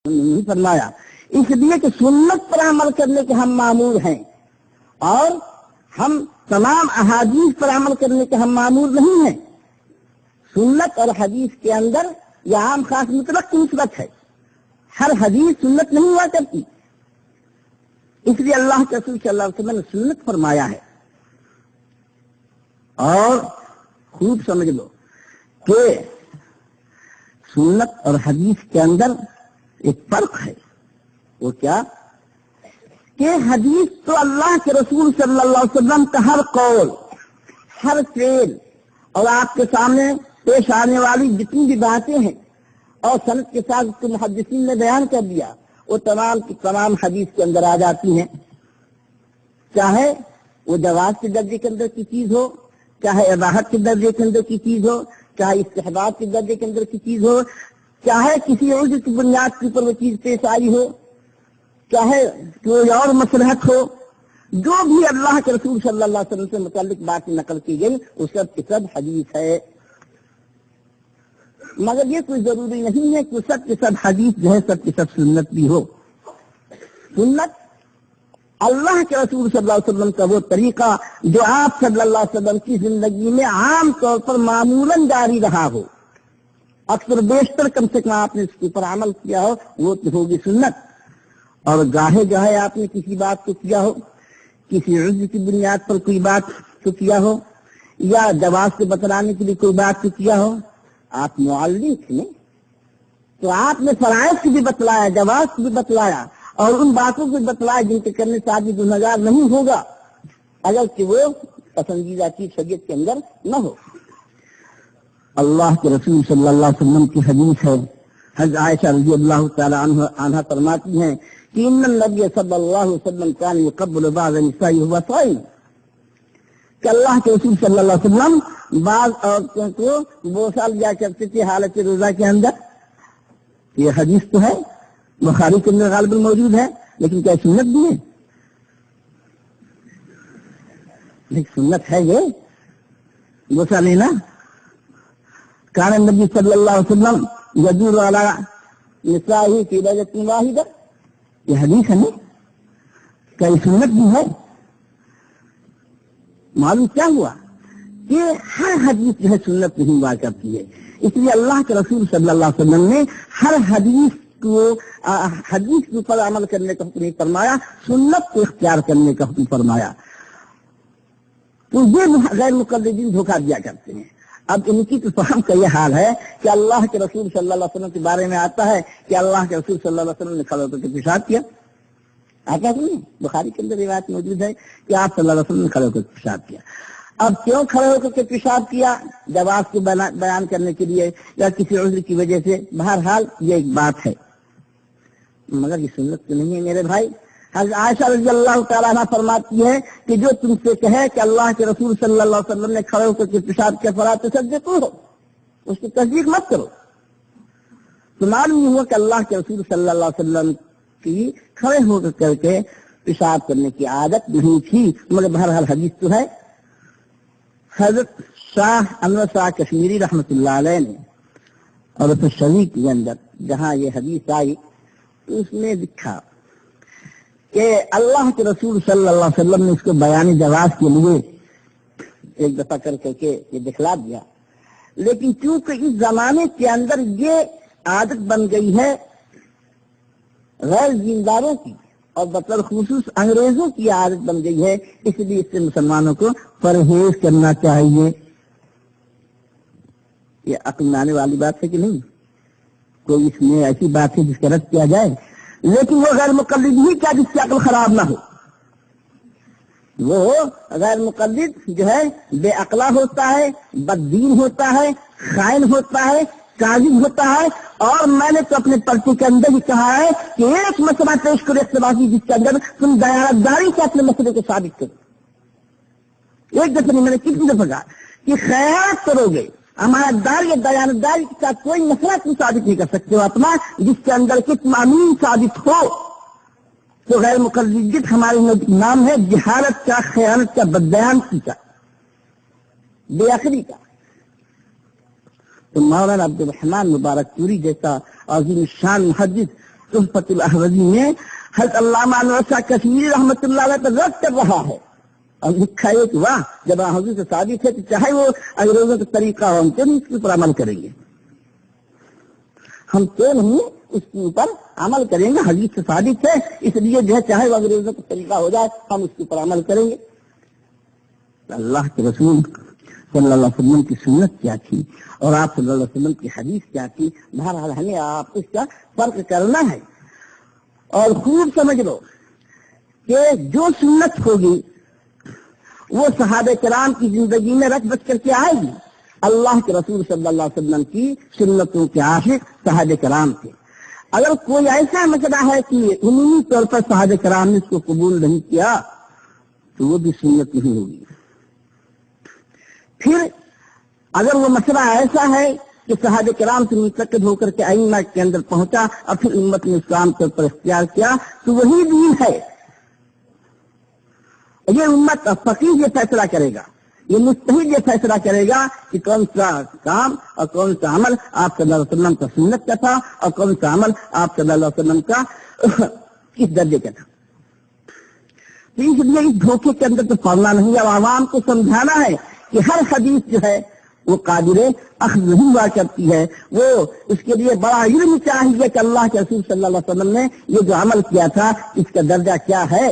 نہیں فرمایا، اس لیے کہ سنت پر عمل کرنے کے ہم مامور ہیں اور ہم تمام احادیث پر عمل کرنے کے ہم مامور نہیں ہیں۔ سنت اور حدیث کے اندر یہ عام خاص مطلق کی نسبت ہے، ہر حدیث سنت نہیں ہوا کرتی، اس لیے اللہ کے رسول صلی اللہ علیہ وسلم نے سنت فرمایا ہے۔ اور خوب سمجھ لو کہ سنت اور حدیث کے اندر ایک فرق ہے، وہ کیا کہ حدیث تو اللہ کے رسول صلی اللہ علیہ وسلم کا ہر قول، ہر فعل اور آپ کے سامنے پیش آنے والی جتنی بھی باتیں ہیں اور سند کے ساتھ اس کو محدثین نے بیان کر دیا، وہ تمام کی تمام حدیث کے اندر آ جاتی ہیں، چاہے وہ جواز کے درجے کے اندر کی چیز ہو، چاہے اباحت کے درجے کے اندر کی چیز ہو، چاہے استحباب کے درجے کے اندر کی چیز ہو، چاہے کسی عذر کی بنیاد کے اوپر وہ چیز پیش آئی ہو، چاہے کوئی اور مصلحت ہو، جو بھی اللہ کے رسول صلی اللہ علیہ وسلم سے متعلق بات نقل کی گئی وہ سب کی سب حدیث ہے۔ مگر یہ کوئی ضروری نہیں ہے کہ سب کی سب حدیث جو ہے سب کی سب سنت بھی ہو۔ سنت اللہ کے رسول صلی اللہ علیہ وسلم کا وہ طریقہ جو آپ صلی اللہ علیہ وسلم کی زندگی میں عام طور پر معمولاً جاری رہا ہو، اکثر بیشتر کم سے کم آپ نے اس کے اوپر عمل کیا ہو، وہ ہوگی سنت۔ اور گاہے گاہے آپ نے کسی بات کو کیا ہو، کسی عذر کی بنیاد پر کوئی بات کو کیا ہو، یا جواز کو بتلانے کے لیے کوئی بات کو کیا ہو، آپ معلم تھے تو آپ نے فرائض کو بھی بتلایا، جواز کو بھی بتلایا اور ان باتوں کو بتلایا جن کے کرنے سے آدمی گنہگار نہیں ہوگا اگر کہ وہ پسندیدہ چیز شریعت کے اندر نہ ہو۔ اللہ کے رسول صلی اللہ علیہ وسلم کی حدیث ہے، حضرت عائشہ رضی اللہ تعالی عنہا فرماتی ہیں کہ ان النبی صلی اللہ علیہ وسلم کان یقبل بعض نسائه وهو صائم، کہ اللہ کے رسول صلی اللہ علیہ وسلم بعض عورتوں کو بوسہ لیا کرتے تھے حالت روزہ کے اندر۔ یہ حدیث تو ہے، بخاری کے اندر غالباً موجود ہے، لیکن کیا سنت بھی ہے؟ لیکن سنت ہے یہ بوسہ لینا۔ کان النبی صلی اللہ علیہ وسلم یدور علی نسائه فی لیلۃ واحدہ، یہ حدیث ہے نا، کیا یہ سنت بھی ہے؟ معلوم کیا ہوا کہ ہر حدیث جو ہے سنت نہیں ہوا کرتی ہے، اس لیے اللہ کے رسول صلی اللہ علیہ وسلم نے ہر حدیث کے اوپر عمل کرنے کا حکم نہیں فرمایا، سنت کو اختیار کرنے کا حکم فرمایا۔ تو یہ غیر مقلدین دھوکہ دیا کرتے ہیں۔ اب ان کی تو فہم کا یہ حال ہے کہ اللہ کے رسول صلی اللہ علیہ وسلم کے بارے میں آتا ہے کہ اللہ کے رسول صلی اللہ علیہ وسلم نے کھڑے ہو کر کے پیشاب کیا، آتا نہیں؟ بخاری کے اندر روایت موجود ہے کہ آپ صلی اللہ علیہ وسلم نے کھڑے ہو کر پیشاب کیا۔ اب کیوں کھڑے ہو کر کے پیشاب کیا؟ جواز کو بیان کرنے کے لیے یا کسی عذر کی وجہ سے، بہرحال یہ ایک بات ہے، مگر یہ سنت تو نہیں ہے میرے بھائی۔ حضرت عائشہ رضی اللہ تعالیٰ عنہ فرماتی ہے کہ جو تم سے کہے کہ اللہ کے رسول صلی اللہ علیہ وسلم نے کھڑے ہو کر کے پیشاب کیا فلا تصدقوہ، اس کی تصدیق مت کرو۔ تو معلوم ہوا کہ اللہ کے رسول صلی اللہ علیہ وسلم کی کھڑے ہو کر کے پیشاب کرنے کی عادت نہیں تھی، مگر بہرحال حدیث تو ہے۔ حضرت شاہ انور شاہ کشمیری رحمۃ اللہ علیہ نے اور شریک کے اندر جہاں یہ حدیث آئی تو اس میں لکھا کہ اللہ کے رسول صلی اللہ علیہ وسلم نے اس کو بیان جواز کے لیے ایک دفعہ کر کے یہ دکھلا دیا، لیکن چونکہ اس زمانے کے اندر یہ عادت بن گئی ہے غیر دینداروں کی اور بطور خصوص انگریزوں کی عادت بن گئی ہے، اس لیے اس سے مسلمانوں کو پرہیز کرنا چاہیے۔ یہ عقل میں آنے والی بات ہے کہ نہیں؟ کوئی اس میں ایسی بات ہے جس کا رد کیا جائے، لیکن وہ غیر مقلد نہیں کیا جس کی عقل خراب نہ ہو، وہ غیر مقلد جو ہے بے عقلا ہوتا ہے، بددین ہوتا ہے، خائن ہوتا ہے، کاذب ہوتا ہے۔ اور میں نے تو اپنے پرچے کے اندر ہی کہا ہے کہ ایک مسئلہ پیش کرو اقتباسی جس کے اندر تم دیانتداری سے اپنے مسئلے کو ثابت کرو۔ ایک دفعہ نہیں، میں نے کتنی دفعہ کہا کہ خیانت کرو گے، امانتدار یا دیانتداری کے ساتھ کوئی مسئلہ تم ثابت نہیں کر سکتے ہو اپنا جس کے اندر کہ تم امین ثابت ہو۔ تو غیر مقلدیت ہمارے نام ہے جہالت کا، خیانت کا، بددیانتی کا، بے عقلی کا۔ تو مولانا عبد الرحمان مبارک پوری جیسا عظیم شان محدث تحفۃ الاحوذی میں حضرت علامہ انور شاہ کشمیری رحمۃ اللہ علیہ پر رد کر رہا ہے اور لکھا ہے کہ واہ جب حضور سے ثابت ہے تو چاہے وہ انگریزوں کا طریقہ ہو ہم تو نہیں اس کے اوپر عمل کریں گے، ہم تو نہیں اس کے اوپر عمل کریں گے، حدیث سے ثابت ہے اس لیے جو ہے چاہے وہ انگریزوں کا طریقہ ہو جائے ہم اس کے اوپر عمل کریں گے۔ اللہ کے رسول صلی اللہ علیہ وسلم کی سنت کیا تھی اور آپ صلی اللہ علیہ وسلم کی حدیث کیا تھی، بہرحال ہمیں آپ اس کا فرق کرنا ہے اور خوب سمجھ لو کہ جو سنت ہوگی وہ صحابہ کرام کی زندگی میں رچ بچ کر کے آئے گی۔ اللہ کے رسول صلی اللہ علیہ وسلم کی سنتوں کے عاشق صحابہ کرام تھے۔ اگر کوئی ایسا مسئلہ ہے کہ عمومی طور پر صحابہ کرام نے اس کو قبول نہیں کیا تو وہ بھی سنت نہیں ہوگی۔ پھر اگر وہ مسئلہ ایسا ہے کہ صحابہ کرام سے منتقل ہو کر کے ائمہ کے اندر پہنچا اور پھر امت نے اسلام کے اوپر اختیار کیا تو وہی دین ہے۔ یہ امت فقیہ یہ فیصلہ کرے گا، یہ مجتہد یہ فیصلہ کرے گا کہ کون سا کام اور کون سا عمل آپ صلی اللہ علیہ وسلم کا سنت کا تھا اور کون سا عمل آپ صلی اللہ علیہ وسلم کا کس درجے کا تھا۔ تو اس لیے اس دھوکے کے اندر تو پڑنا نہیں ہے، عوام کو سمجھانا ہے کہ ہر حدیث جو ہے وہ قابل اخذ نہیں ہوا کرتی ہے، وہ اس کے لیے بڑا علم چاہیے کہ اللہ کے رسول صلی اللہ علیہ وسلم نے یہ جو عمل کیا تھا اس کا درجہ کیا ہے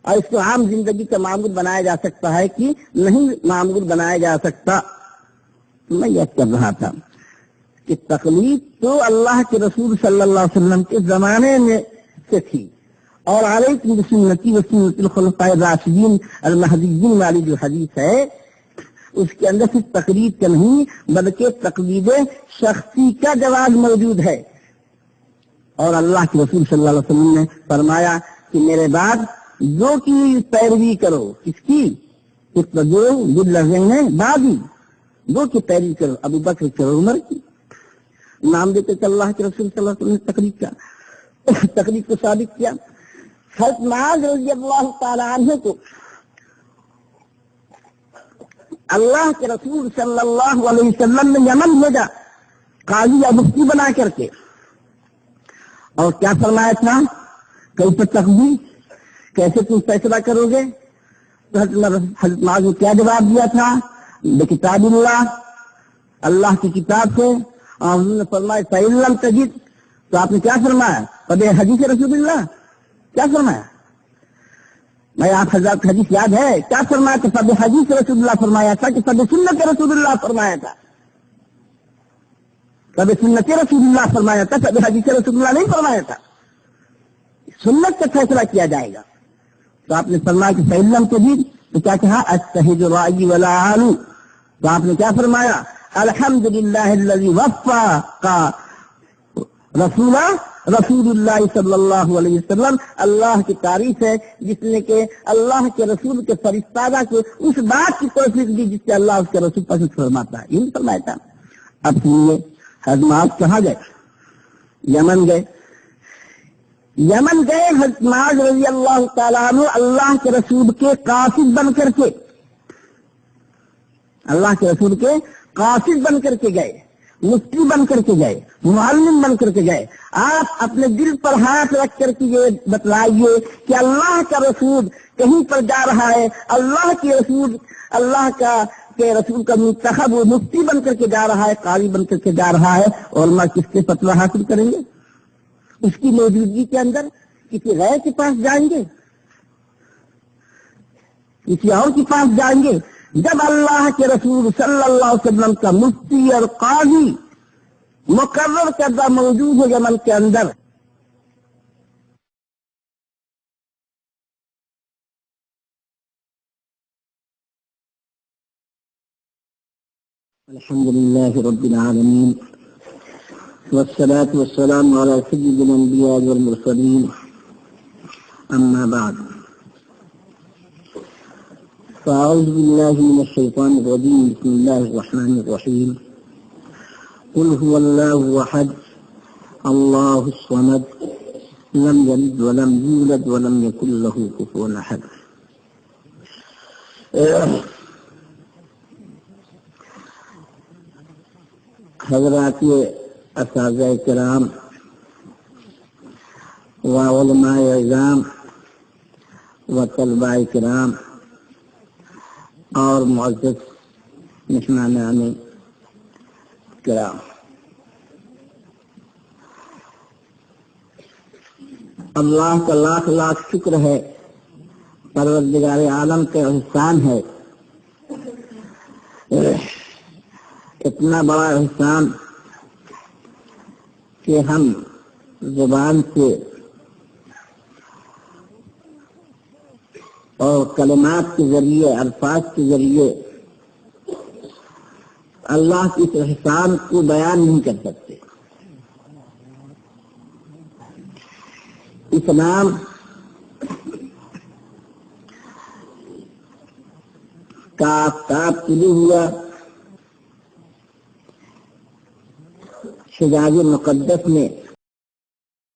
اور اس کو عام زندگی کا معمول بنایا جا سکتا ہے کہ نہیں معمول بنایا جا سکتا۔ میں یہ کر رہا تھا کہ تقلید تو اللہ کے رسول صلی اللہ علیہ وسلم کے زمانے میں سے تھی اور علیکم بسنتی و سنت الخلفاء الراشدین المہدیین والی جو حدیث ہے اس کے اندر صرف تقلید کا نہیں بلکہ تقلید شخصی کا جواز موجود ہے۔ اور اللہ کے رسول صلی اللہ علیہ وسلم نے فرمایا کہ میرے بعد دو کی پیروی کرو، کس کی؟ اس پر جو لفظین ہے بازی دو کی پیروی کرو، ابو بکر کرو، عمر کی۔ نام دیتے کہ اللہ کے رسول صلی اللہ علیہ وسلم نے تقلید کو ثابت کیا۔ حضرت معاذ رضی اللہ تعالی عنہ کو اللہ کے رسول صلی اللہ علیہ وسلم نے یمن بھیجا قاضی یا مفتی بنا کر کے، اور کیا فرمایا تھا؟ کیسے تقدیر، کیسے تم فیصلہ کرو گے؟ تو حضرت معاذ نے کیا جواب دیا تھا؟ بکتاب اللہ، اللہ کی کتاب سے۔ اور انہوں نے فرمایا فَإِن لَمْ تَجِدْ، تو آپ نے کیا فرمایا؟ فَبِحَدِيثِ رسول اللہ، کیا فرمایا؟ میں آپ حضرات کا حدیث یاد ہے کیا فرمایا تھا؟ فَبِحَدِيثِ رسول اللہ فرمایا تھا کہ فَبِسُنَّتِ رسول اللہ فرمایا تھا، فَبِسُنَّتِ رسول اللہ فرمایا تھا، فَبِحَدِيثِ رسول اللہ نہیں فرمایا تھا۔ سنت سے فیصلہ کیا جائے گا۔ تو آپ نے فرمایا کہ فَإِن لَمْ تَجِدْ، تو کیا کہا؟ اجتہد رأیی ولا اعلو، تو آپ نے کیا فرمایا؟ الحمدللہ الذی وفق رسول اللہ صلی اللہ علیہ وسلم، اللہ کی تعریف ہے جس نے کہ اللہ کے رسول کے فرستادہ کو اس بات کی توفیق دی جس سے اللہ اس کے رسول پسند فرماتا ہے۔ یہی فرمایا تھا۔ اب سنیے حضرت معاذ کہاں گئے؟ یمن گئے۔ یمن گئے حضرت معاذ رضی اللہ تعالیٰ عنہ اللہ کے رسول کے قاصد بن کر کے، اللہ کے رسول کے قاصد بن کر کے گئے، مفتی بن کر کے گئے، معلم بن کر کے گئے۔ آپ اپنے دل پر ہاتھ رکھ کر کے یہ بتلائیے کہ اللہ کا رسول کہیں پر جا رہا ہے، اللہ کے رسول، اللہ کے رسول کا منتخب وہ مفتی بن کر کے جا رہا ہے، قاضی بن کر کے جا رہا ہے، اور علماء کس کے فتویٰ حاصل کریں گے؟ اس کی موجودگی کے اندر کسی غیر کے پاس جائیں گے، کسی اور کے پاس جائیں گے؟ جب اللہ کے رسول صلی اللہ علیہ وسلم کا مفتی اور قاضی مقرر کردہ موجود ہے یمن کے اندر، الحمدللہ رب العالمین والصلاة والسلام على سيد الأنبياء والمرسلين، أما بعد، فأعوذ بالله من الشيطان الرجيم، بسم الله الرحمن الرحيم، قل هو الله أحد الله الصمد لم يلد ولم يولد ولم يكن له كفوا أحد۔ حضرات اساتذہ کرام، وعلماء اعظام و طلباء کرام اور معزز مہمانان کرام، اللہ کا لاکھ لاکھ شکر ہے، پروردگار عالم کا احسان ہے، اتنا بڑا احسان کہ ہم زبان سے اور کلمات کے ذریعے، الفاظ کے ذریعے اللہ کی اس احسان کو بیان نہیں کر سکتے۔ اس نام کا آفتاب طلوع ہوا حجاز مقدس میں